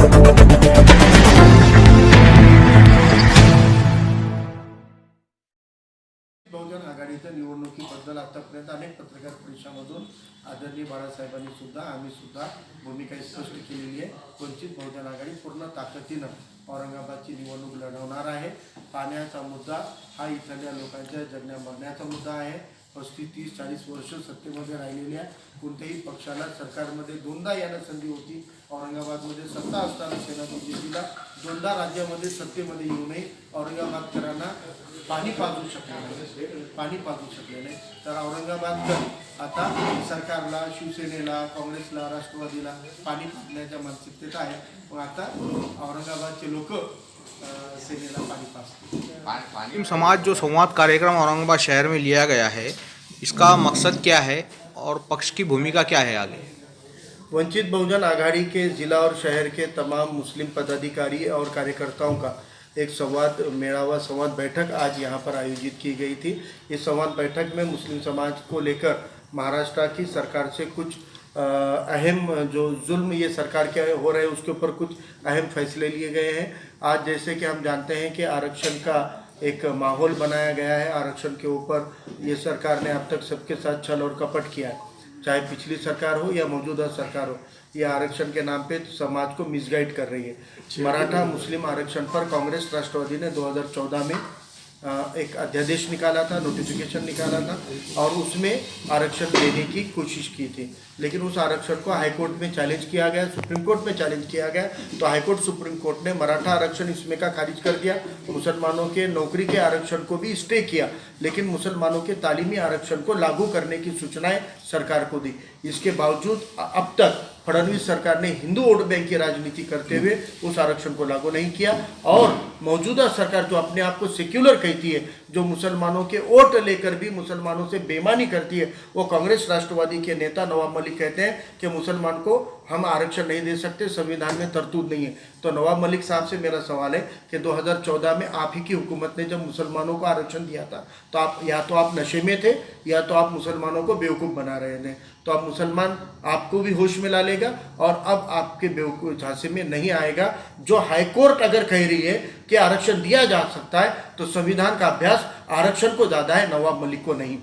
बहुजन आघाडीच्या निवडणुकीबद्दल आतापर्यंत अनेक पत्रकार परिषदांमधून आदरणीय बाळासाहेबांनी सुद्धा आम्ही सुद्धा भूमिका स्पष्ट केलेली आहे। वंचित बहुजन आघाडी पूर्ण ताकदीनं औरंगाबादची निवडणूक लढवणार आहे। पाण्याचा मुद्दा हा इथल्या लोकांच्या जगण्या मरण्याचा मुद्दा आहे। 35, 30, 40 वर्ष सत्तेमध्ये राहिलेल्या कोणत्याही पक्षाला सरकारमध्ये दोनदा यायला संधी होती। औरंगाबादमध्ये सत्ता असताना सेना बीजेपीला दोनदा राज्यामध्ये सत्तेमध्ये येऊनही औरंगाबादकरांना पाणी पाजू शकले नाही। तर औरंगाबादकर आता सरकारला, शिवसेनेला, काँग्रेसला, राष्ट्रवादीला पाणी पाजण्याच्या मानसिकतेत आहे। पण आता औरंगाबादचे लोक सेनेला पाणी पाजते। मुस्लिम समाज जो संवाद कार्यक्रम औरंगाबाद शहर में लिया गया है, इसका मकसद क्या है और पक्ष की भूमिका क्या है आगे? वंचित बहुजन आघाड़ी के ज़िला और शहर के तमाम मुस्लिम पदाधिकारी और कार्यकर्ताओं का एक संवाद बैठक आज यहाँ पर आयोजित की गई थी। इस संवाद बैठक में मुस्लिम समाज को लेकर महाराष्ट्र की सरकार से कुछ अहम जो जुल्म ये सरकार के हो रहे हैं उसके ऊपर कुछ अहम फैसले लिए गए हैं। आज जैसे कि हम जानते हैं कि आरक्षण का एक माहौल बनाया गया है। आरक्षण के ऊपर ये सरकार ने अब तक सबके साथ छल और कपट किया है, चाहे पिछली सरकार हो या मौजूदा सरकार हो। ये आरक्षण के नाम पे समाज को मिसगाइड कर रही है। मराठा मुस्लिम आरक्षण पर कांग्रेस राष्ट्रवादी ने 2014 में एक अध्यादेश निकाला था, नोटिफिकेशन निकाला था और उसमें आरक्षण देने की कोशिश की थी। लेकिन उस आरक्षण को हाईकोर्ट में चैलेंज किया गया, सुप्रीम कोर्ट में चैलेंज किया गया। तो हाईकोर्ट सुप्रीम कोर्ट ने मराठा आरक्षण इसमें का खारिज कर दिया। मुसलमानों के नौकरी के आरक्षण को भी स्टे किया, लेकिन मुसलमानों के तालीमी आरक्षण को लागू करने की सूचनाएं सरकार को दी। इसके बावजूद अब तक फडणवीस सरकार ने हिंदू वोट बैंक की राजनीति करते हुए उस आरक्षण को लागू नहीं किया। और मौजूदा सरकार जो अपने आप को सेक्युलर कहती है, जो मुसलमानों के वोट लेकर भी मुसलमानों से बेईमानी करती है, वो कांग्रेस राष्ट्रवादी के नेता नवाब मलिक कहते हैं कि मुसलमान को हम आरक्षण नहीं दे सकते, संविधान में तरतूद नहीं है। तो नवाब मलिक साहब से मेरा सवाल है कि 2014 में आप ही की हुकूमत ने जब मुसलमानों को आरक्षण दिया था तो आप या तो आप नशे में थे या तो आप मुसलमानों को बेवकूफ़ बना रहे थे। तो अब मुसलमान आपको भी होश में ला लेगा और अब आपके बेवकूफ़ झांसे में नहीं आएगा। जो हाईकोर्ट अगर कह रही है कि आरक्षण दिया जा सकता है तो संविधान का अभ्यास आरक्षण को ज़्यादा है, नवाब मलिक को नहीं।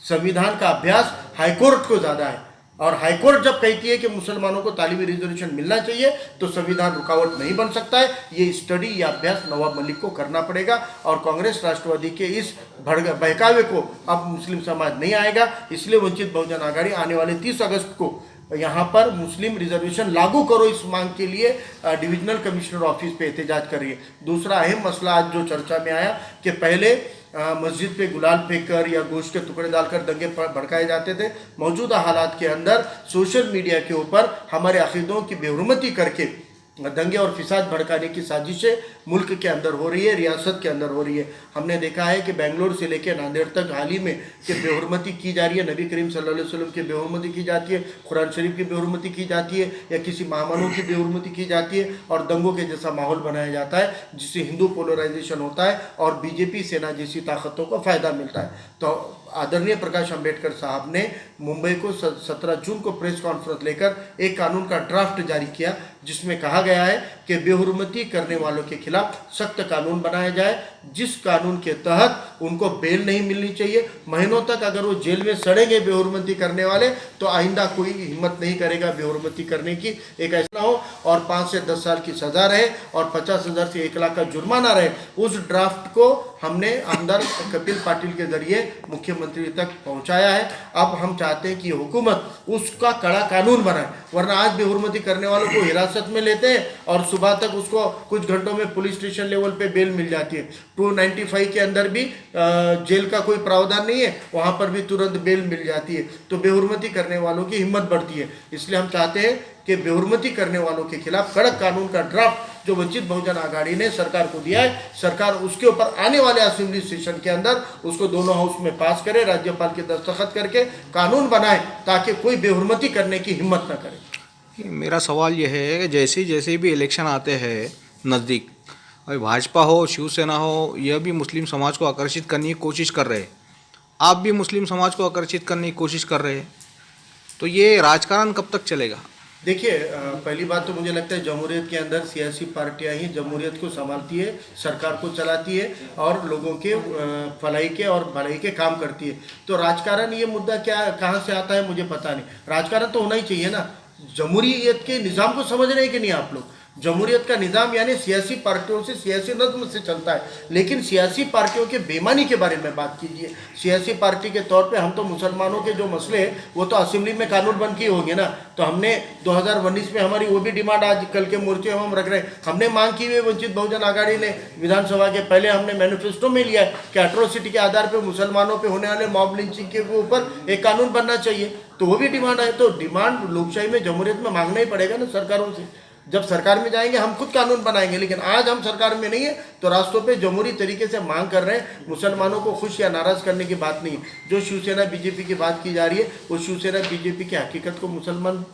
संविधान का अभ्यास हाईकोर्ट को ज़्यादा है और हाईकोर्ट जब कहती है कि मुसलमानों को तालीमी रिजर्वेशन मिलना चाहिए तो संविधान रुकावट नहीं बन सकता है। ये स्टडी या अभ्यास नवाब मलिक को करना पड़ेगा और कांग्रेस राष्ट्रवादी के इस बहकावे को अब मुस्लिम समाज नहीं आएगा। इसलिए वंचित बहुजन आघाड़ी आने वाले 30 अगस्त को यहाँ पर मुस्लिम रिजर्वेशन लागू करो इस मांग के लिए डिविजनल कमिश्नर ऑफिस पे एहतजाज कर रही है। दूसरा अहम मसला आज जो चर्चा में आया कि पहले मस्जिद पे गुलाल फेंककर या गोश्त के टुकड़े डालकर दंगे भड़काए जाते थे। मौजूदा हालात के अंदर सोशल मीडिया के ऊपर हमारे अकीदों की बेहुरमती करके दंगे और फिसाद भड़काने की साजिशें मुल्क के अंदर हो रही है, रियासत के अंदर हो रही है। हमने देखा है कि बेंगलोर से लेकर नांदेड़ तक हाल ही में कि बेहुरमती की जा रही है, नबी करीम सल्लल्लाहु अलैहि वसल्लम की बेहुरमती की जाती है, कुरान शरीफ की बेहुरमती की जाती है या किसी महामानों की बेहुरमती की जाती है और दंगों के जैसा माहौल बनाया जाता है जिससे हिंदू पोलराइजेशन होता है और बीजेपी सेना जैसी ताकतों को फ़ायदा मिलता है। तो आदरणीय प्रकाश अंबेडकर साहब ने मुंबई को 17 जून को प्रेस कॉन्फ्रेंस लेकर एक कानून का ड्राफ्ट जारी किया जिसमें कहा गया है कि बेहुरमती करने वालों के खिलाफ सख्त कानून बनाया जाए, जिस कानून के तहत उनको बेल नहीं मिलनी चाहिए। महीनों तक अगर वो जेल में सड़ेंगे बेहुरमती करने वाले तो आइंदा कोई हिम्मत नहीं करेगा बेहुरमती करने की। एक ऐसा हो और 5 से 10 साल की सज़ा रहे और 50,000 से 1 लाख का जुर्माना रहे। उस ड्राफ्ट को हमने आमदार कपिल पाटिल के जरिए मुख्यमंत्री तक पहुंचाया है। अब हम चाहते हैं कि हुकूमत उसका कड़ा कानून बनाए, वरना आज बेहुरमती करने वालों को हिरासत में लेते हैं और सुबह तक उसको कुछ घंटों में पुलिस स्टेशन लेवल पे बेल मिल जाती है। 295 के अंदर भी जेल का कोई प्रावधान नहीं है, वहाँ पर भी तुरंत बेल मिल जाती है। तो बेहुरमती करने वालों की हिम्मत बढ़ती है। इसलिए हम चाहते हैं कि बेहुरमती करने वालों के खिलाफ कड़क कानून का ड्राफ्ट जो वंचित बहुजन आघाड़ी ने सरकार को दिया है, सरकार उसके ऊपर आने वाले असेंबली सेशन के अंदर उसको दोनों हाउस में पास करे, राज्यपाल के दस्तखत करके कानून बनाए ताकि कोई बेहुरमती करने की हिम्मत न करे। मेरा सवाल यह है कि जैसे भी इलेक्शन आते हैं नज़दीक, अभी भाजपा हो शिवसेना हो, यह भी मुस्लिम समाज को आकर्षित करने की कोशिश कर रहे हैं, आप भी मुस्लिम समाज को आकर्षित करने की कोशिश कर रहे हैं, तो ये राजकारण कब तक चलेगा? देखिए पहली बात तो मुझे लगता है जमहूरियत के अंदर सियासी पार्टियां ही जमहूरियत को संभालती है, सरकार को चलाती है और लोगों के भलाई के और भलाई के काम करती है। तो राजकारण ये मुद्दा क्या कहाँ से आता है मुझे पता नहीं। राजकारण तो होना ही चाहिए ना। जमहूरियत के निज़ाम को समझ रहे हैं कि नहीं आप लोग? जमहूरियत का निज़ाम यानी सियासी पार्टियों से, सियासी नज़्म से चलता है। लेकिन सियासी पार्टियों के बेईमानी के बारे में बात कीजिए। सियासी पार्टी के तौर पे हम तो मुसलमानों के जो मसले हैं वो तो असेंबली में कानून बन के होंगे ना। तो हमने 2019 में हमारी वो भी डिमांड आज कल के मोर्चे हम रख रहे हैं। हमने मांग की हुई वंचित बहुजन आघाड़ी ने विधानसभा के पहले हमने मैनिफेस्टो में लिया है कि एट्रोसिटी के आधार पर मुसलमानों पर होने वाले मॉब लिंचिंग के ऊपर एक कानून बनना चाहिए। तो वो भी डिमांड है। तो डिमांड लोकशाही में, जमहूरियत में मांगना ही पड़ेगा ना सरकारों से। जब सरकार में जाएंगे हम खुद कानून बनाएंगे, लेकिन आज हम सरकार में नहीं है तो रास्तों पे जमहूरी तरीके से मांग कर रहे हैं। मुसलमानों को खुश या नाराज करने की बात नहीं। जो शिवसेना बीजेपी की बात की जा रही है वो शिवसेना बीजेपी की हकीकत को मुसलमान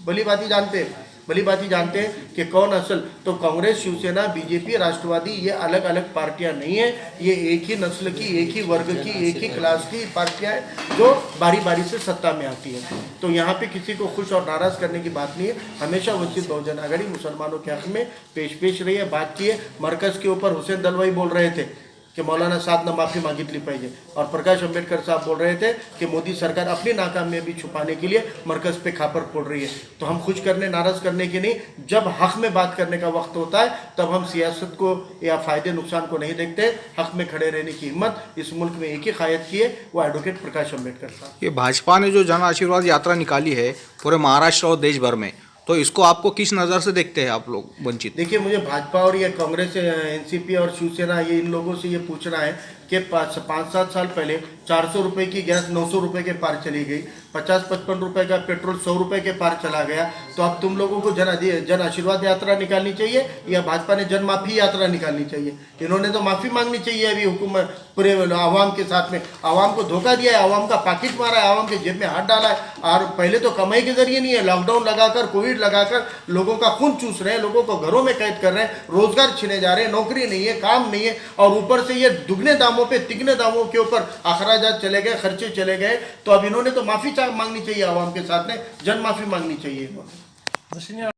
भली भांति जानते हैं कि कौन असल। तो कांग्रेस, शिवसेना, बीजेपी, राष्ट्रवादी ये अलग अलग पार्टियां नहीं है। ये एक ही नस्ल की, एक ही वर्ग की, एक ही क्लास की पार्टियां हैं जो बारी बारी से सत्ता में आती है। तो यहाँ पे किसी को खुश और नाराज करने की बात नहीं है। हमेशा वंचित बहुजन आघाड़ी मुसलमानों के हक में पेश रही है, बात की है। मरकज़ के ऊपर हुसैन दलवाई बोल रहे थे कि मौलाना साहब ने माफ़ी मागितली पाहिजे, और प्रकाश अंबेडकर साहब बोल रहे थे कि मोदी सरकार अपनी नाकामयाबी छुपाने के लिए मरकज़ पे खापर फोड़ रही है। तो हम खुश करने, नाराज़ करने के नहीं, जब हक में बात करने का वक्त होता है तब हम सियासत को या फ़ायदे नुकसान को नहीं देखते। हक में खड़े रहने की हिम्मत इस मुल्क में एक ही क़ायद की है, वो एडवोकेट प्रकाश अंबेडकर साहब। ये भाजपा ने जो जन आशीर्वाद यात्रा निकाली है पूरे महाराष्ट्र और देश भर में, तो इसको आपको किस नज़र से देखते हैं आप लोग वंचित? देखिए, मुझे भाजपा और ये कांग्रेस, एनसीपी और शिवसेना, ये इन लोगों से ये पूछना है कि 5-7 साल पहले 400 रुपये की गैस 900 रुपये के पार चली गई, 50-55 रुपये का पेट्रोल 100 रुपये के पार चला गया। तो अब तुम लोगों को जन आशीर्वाद यात्रा निकालनी चाहिए या भाजपा ने जन माफ़ी यात्रा निकालनी चाहिए? इन्होंने तो माफ़ी मांगनी चाहिए अभी हुकूमत पूरे आवाम के साथ में। आवाम को धोखा दिया है, आवाम का पाकिट मारा है, आवाम के जेब में हाथ डाला है। और पहले तो कमाई के जरिए नहीं है, लॉकडाउन लगाकर, कोविड लगाकर लोगों का खून चूस रहे हैं, लोगों को घरों में कैद कर रहे हैं, रोजगार छीने जा रहे हैं, नौकरी नहीं है, काम नहीं है, और ऊपर से ये दुगने दामों पे, तिगने दामों के ऊपर अखराजात चले गए, खर्चे चले गए। तो अब इन्होंने तो माफ़ी मांगनी चाहिए आवाम के साथ में, जन माफ़ी मांगनी चाहिए।